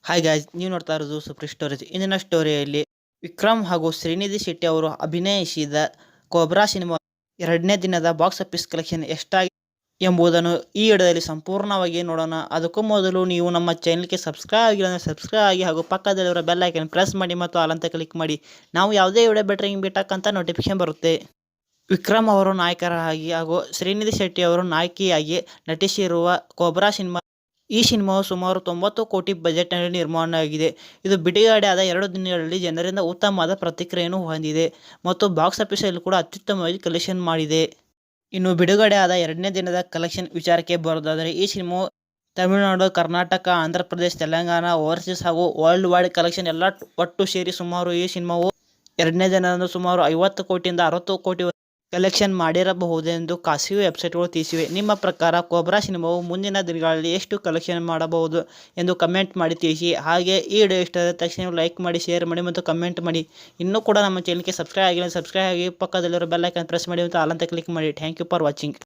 Hi guys, ನೀವು ನೋಡ್ತಾ ಇರೋದು ಸೂಪರ್ ಸ್ಟೋರೇಜ್. ಇಂದಿನ ಸ್ಟೋರಿಯಲ್ಲಿ ವಿಕ್ರಮ್ ಹಾಗೂ ಶ್ರೀನಿಧಿ ಶೆಟ್ಟಿ ಅವರು ಅಭಿನಯಿಸಿದ ಕೋಬ್ರಾ ಸಿನಿಮಾ 2ನೇ ದಿನದ ಬಾಕ್ಸ್ ಆಫೀಸ್ ಕಲೆಕ್ಷನ್ ಎಷ್ಟಾಗಿದೆ ಎಂಬುದನ್ನು ಈ ವಿಡಿಯೋದಲ್ಲಿ ಸಂಪೂರ್ಣವಾಗಿ ನೋಡೋಣ. ಅದಕ್ಕೂ ಮೊದಲು ನೀವು ನಮ್ಮ ಚಾನಲ್ಗೆ ಸಬ್ಸ್ಕ್ರೈಬ್ ಆಗಿಲ್ಲ ಅಂದರೆ ಸಬ್ಸ್ಕ್ರೈಬ್ ಆಗಿ ಹಾಗೂ ಪಕ್ಕದಲ್ಲಿರೋ ಬೆಲ್ ಐಕನ್ ಪ್ರೆಸ್ ಮಾಡಿ ಮತ್ತು ಆಲ್ ಅಂತ ಕ್ಲಿಕ್ ಮಾಡಿ. ನಾವು ಯಾವುದೇ ವಿಡಿಯೋ ಬಿಟ್ಟರೆ ಹಿಂಗೆ ಬಿಟ್ಟಕ್ಕಂತ ನೋಟಿಫಿಕೇಶನ್ ಬರುತ್ತೆ. ವಿಕ್ರಮ್ ಅವರು ನಾಯಕರಾಗಿ ಹಾಗೂ ಶ್ರೀನಿಧಿ ಶೆಟ್ಟಿ ಅವರು ನಾಯಕಿಯಾಗಿ ನಟಿಸಿರುವ ಕೋಬ್ರಾ ಸಿನಿಮಾ. ಈ ಸಿನಿಮಾವು ಸುಮಾರು 90 ಕೋಟಿ ಬಜೆಟ್ನಲ್ಲಿ ನಿರ್ಮಾಣವಾಗಿದೆ. ಇದು ಬಿಡುಗಡೆಯಾದ 2 ದಿನಗಳಲ್ಲಿ ಜನರಿಂದ ಉತ್ತಮವಾದ ಪ್ರತಿಕ್ರಿಯೆಯನ್ನು ಹೊಂದಿದೆ ಮತ್ತು ಬಾಕ್ಸ್ ಆಫೀಸಲ್ಲಿ ಕೂಡ ಅತ್ಯುತ್ತಮವಾಗಿ ಕಲೆಕ್ಷನ್ ಮಾಡಿದೆ. ಇನ್ನು ಬಿಡುಗಡೆಯಾದ 2ನೇ ದಿನದ ಕಲೆಕ್ಷನ್ ವಿಚಾರಕ್ಕೆ ಬರೋದಾದರೆ, ಈ ಸಿನಿಮಾವು ತಮಿಳುನಾಡು, ಕರ್ನಾಟಕ, ಆಂಧ್ರ ಪ್ರದೇಶ, ತೆಲಂಗಾಣ, ಓವರ್ಸೀಸ್ ಹಾಗೂ ವರ್ಲ್ಡ್ ವೈಡ್ ಕಲೆಕ್ಷನ್ ಎಲ್ಲ ಒಟ್ಟು ಸೇರಿ ಸುಮಾರು ಈ ಸಿನಿಮಾವು 2ನೇ ದಿನದಂದು ಸುಮಾರು 50 ಕೋಟಿಯಿಂದ 60 ಕೋಟಿ ಕಲೆಕ್ಷನ್ ಮಾಡಿರಬಹುದೆಂದು ಖಾಸಗಿ ವೆಬ್ಸೈಟ್ಗಳು ತಿಳಿಸಿವೆ. ನಿಮ್ಮ ಪ್ರಕಾರ ಕೋಬ್ರಾ ಸಿನಿಮಾವು ಮುಂದಿನ ದಿನಗಳಲ್ಲಿ ಎಷ್ಟು ಕಲೆಕ್ಷನ್ ಮಾಡಬಹುದು ಎಂದು ಕಮೆಂಟ್ ಮಾಡಿ ತಿಳಿಸಿ. ಹಾಗೆ ಈ ವಿಡಿಯೋ ಇಷ್ಟ ಆದ ತಕ್ಷಣ ಲೈಕ್ ಮಾಡಿ, ಶೇರ್ ಮಾಡಿ ಮತ್ತು ಕಮೆಂಟ್ ಮಾಡಿ. ಇನ್ನೂ ಕೂಡ ನಮ್ಮ ಚಾನಲ್ಗೆ ಸಬ್ಸ್ಕ್ರೈಬ್ ಆಗಿಲ್ಲ, ಸಬ್ಸ್ಕ್ರೈಬ್ ಆಗಿ ಪಕ್ಕದಲ್ಲಿರೋ ಬೆಲ್ ಐಕಾನ್ ಪ್ರೆಸ್ ಮಾಡಿ ಮತ್ತು ಆಲ್ ಅಂತ ಕ್ಲಿಕ್ ಮಾಡಿ. Thank you for watching.